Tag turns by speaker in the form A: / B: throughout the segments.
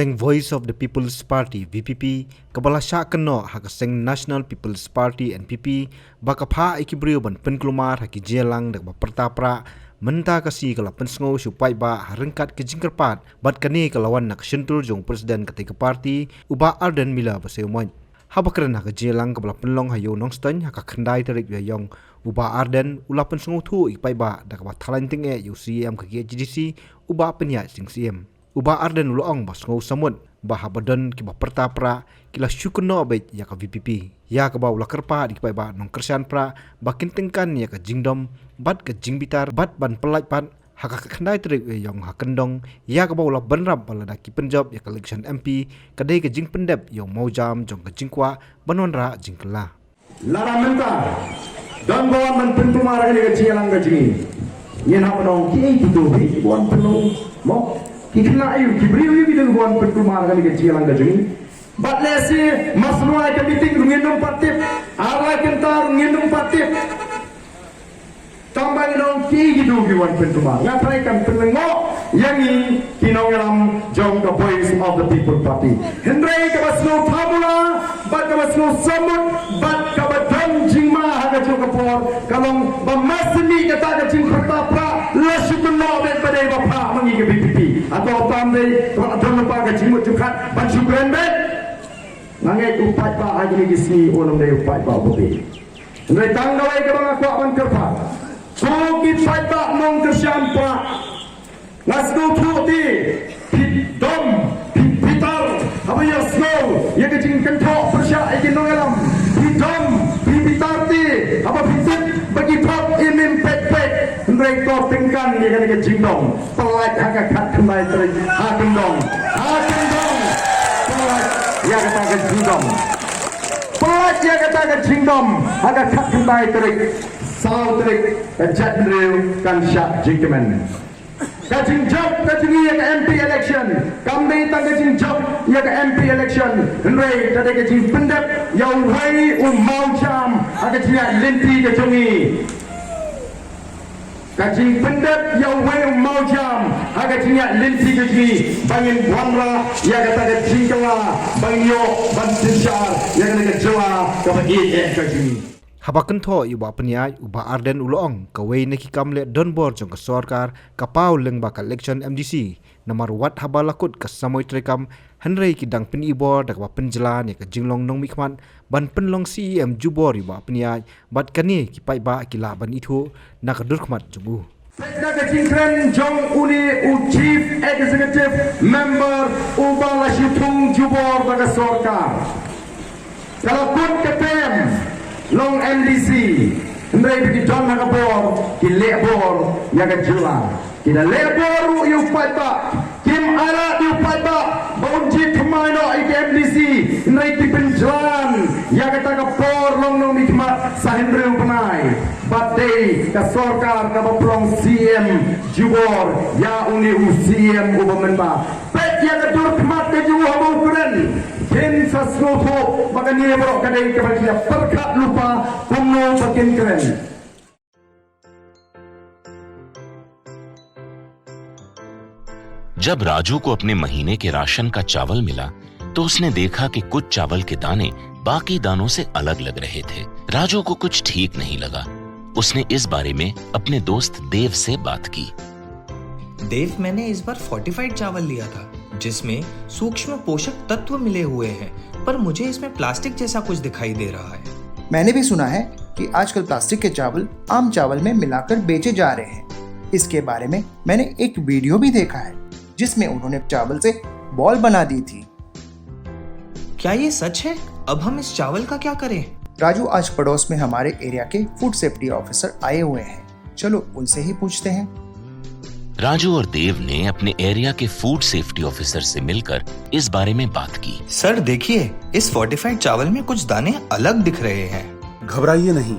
A: Seng Voice of the People's Party VPP kabala sya keno ha seng National People's Party NPP bakapha ikibrio ban penklumar haki jelang dak ba pertapra menta kasi kala pensngo supai ba harengkat ke jingkerpat bat kani kalawan nak sentul jong presiden ketika parti uba Arden Mila baseumoy habakren ha jelang kabala penlong hayo nongston ha khandai tarik yong uba Arden ula pensngo thu ipai ba dak ba talenting e UCM ke GDC uba penya sing CM Uba Arden uloong bas ngau samut bah badan ki bah pertapra kila syukuno baik ya ka VPP ya ka ba ula kerpa di pai ba nong kersan pra bakin tengkan ya ka jingdom bat ka jingbitar bat ban pelai pat haka khandai trik yong hakendong ya ka ba ula benrap bala daki penjob ya ka election MP kadai ka jing pendep yong mau jam jong ka jingkwa banonra jingkela
B: lara menta dan bawan man pentu marah ni ka cialang ka jingi yen ha nong ki itu bi bawan penung mo Kikna ayu kibriu yu bilang buan perkumar kali kecil lang gajeng. Bat lesi masnuai ke meeting ngendong patip, arah kentar ngendong patip. Tambah ngendong ki gitu buan perkumar. Ngapai kan penengok yang ini kinong dalam jom the voice of the people party. Hendrai ke basno tabula, bat ke basno samut, bat ke badam jingma haga jom kapor. Kalau bamasni kata kecil pertapra, lasu penok bet pada bapa mengi ke BPP. Atau tamai atau lupa ke jimut jukat bantu branded nangai upat pak haji ni sini orang dari upat pak bobi dari tanggawai ke bang aku akan kerpa so kita pak mong kersiam pak ngasno tuti dom pitar apa ya snow ya kecing kentok persyak ikin nongelam dom pitar ti apa pitit bagi pop imim pek mereka tengkan dia kena kecingdong pelat agak kat kembali terik hakendong pelat dia kata kecingdong pelat dia kata kecingdong agak kat kembali terik salau terik cat real kan syak jingkemen kacing job kacing ia ke MP election kami tang kacing job ia ke MP election henry tadi kacing pendep yang wei mau jam agak dia lenti kejongi Kacing pendek yang wei mau jam agak tinggal linti keji bangin wanra ya kata kacing kala bangin yo bantisyar ya kata kejawa kepada kacing
A: Habakan tho uba penyai uba Arden uloong kawai neki kamle donbor jong ke sorkar kapau leng bakal election MDC namar wat habalakut ke samoy trekam Henry kidang penibor dak ba penjelan ya ke jinglong nong mikmat ban penlong CEM jubor uba penyai bat kani kipai ba kila ban itu nak durkmat jungu
B: Sekda kecingkren jong uni chief executive member uba lashitung jubor dak sorkar kalau pun ketem long MDC Henry pergi John Nakabor ki lebor ya ke jela kita lebor yu pada kim ara yu pada bonji thmaino MDC Henry di penjalan ya kata kapor long nong nikmat sahendri penai badai ke sorkar ke plong CM jubor ya uni UCM ubamenba pet ya ke durkmat ke juwa mau keren Ken sasnoto maka ni berok kadai kepada dia perkat lupa kuno makin keren.
C: जब राजू को अपने महीने के राशन का चावल मिला तो उसने देखा कि कुछ चावल के दाने बाकी दानों से अलग लग रहे थे। राजू को कुछ ठीक नहीं लगा। उसने इस बारे में अपने दोस्त देव से बात की।
D: देव, मैंने इस बार फोर्टिफाइड चावल लिया था जिसमें सूक्ष्म पोषक तत्व मिले हुए हैं, पर मुझे इसमें प्लास्टिक जैसा कुछ दिखाई दे रहा है।
E: मैंने भी सुना है कि आजकल प्लास्टिक के चावल आम चावल में मिलाकर बेचे जा रहे हैं। इसके बारे में मैंने एक वीडियो भी देखा है जिसमें उन्होंने चावल से बॉल बना दी थी।
D: क्या ये सच है? अब हम इस चावल का क्या करें?
E: राजू, आज पड़ोस में हमारे एरिया के फूड सेफ्टी ऑफिसर आए हुए हैं, चलो उनसे ही पूछते हैं।
C: राजू और देव ने अपने एरिया के फूड सेफ्टी ऑफिसर से मिलकर इस बारे में बात की।
D: सर देखिए, इस फोर्टिफाइड चावल में कुछ दाने अलग दिख रहे हैं।
F: घबराइए नहीं,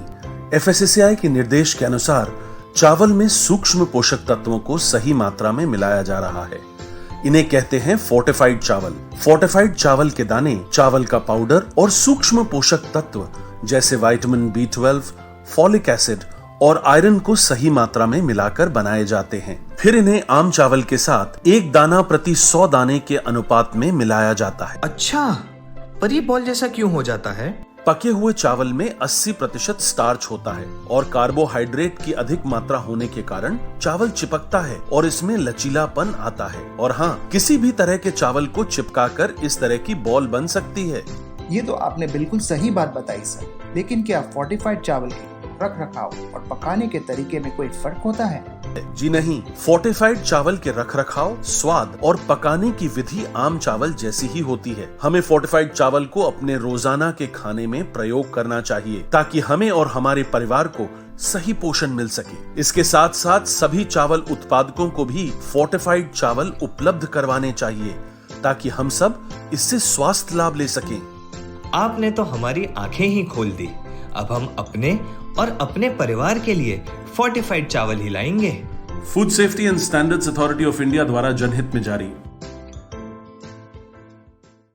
F: FSSAI के निर्देश के अनुसार चावल में सूक्ष्म पोषक तत्वों को सही मात्रा में मिलाया जा रहा है। इन्हें कहते हैं फोर्टिफाइड चावल। फोर्टिफाइड चावल के दाने चावल का पाउडर और सूक्ष्म पोषक तत्व जैसे विटामिन B12, फॉलिक एसिड और आयरन को सही मात्रा में मिलाकर बनाए जाते हैं। फिर इन्हें आम चावल के साथ 1 दाना प्रति 100 दाने के अनुपात में मिलाया जाता है।
D: अच्छा, पर ये बॉल जैसा क्यों हो जाता है?
F: पके हुए चावल में 80% स्टार्च होता है और कार्बोहाइड्रेट की अधिक मात्रा होने के कारण चावल चिपकता है और इसमें लचीलापन आता है। और हाँ, किसी भी तरह के चावल को चिपकाकर इस तरह की बॉल बन सकती है।
E: ये तो आपने बिल्कुल सही बात बताई सर, लेकिन क्या फोर्टिफाइड चावल के रख रखाव और पकाने के तरीके में कोई फर्क होता है?
F: जी नहीं, फोर्टिफाइड चावल के रखरखाव, स्वाद और पकाने की विधि आम चावल जैसी ही होती है। हमें फोर्टिफाइड चावल को अपने रोजाना के खाने में प्रयोग करना चाहिए ताकि हमें और हमारे परिवार को सही पोषण मिल सके। इसके साथ साथ सभी चावल उत्पादकों को भी फोर्टिफाइड चावल उपलब्ध करवाने चाहिए ताकि हम सब इससे स्वास्थ्य लाभ ले सकें।
D: आपने तो हमारी आंखें ही खोल दी। अब हम अपने और अपने परिवार के लिए फोर्टिफाइड चावल ही लाएंगे।
F: Food safety and standards authority of India द्वारा जनहित में जारी।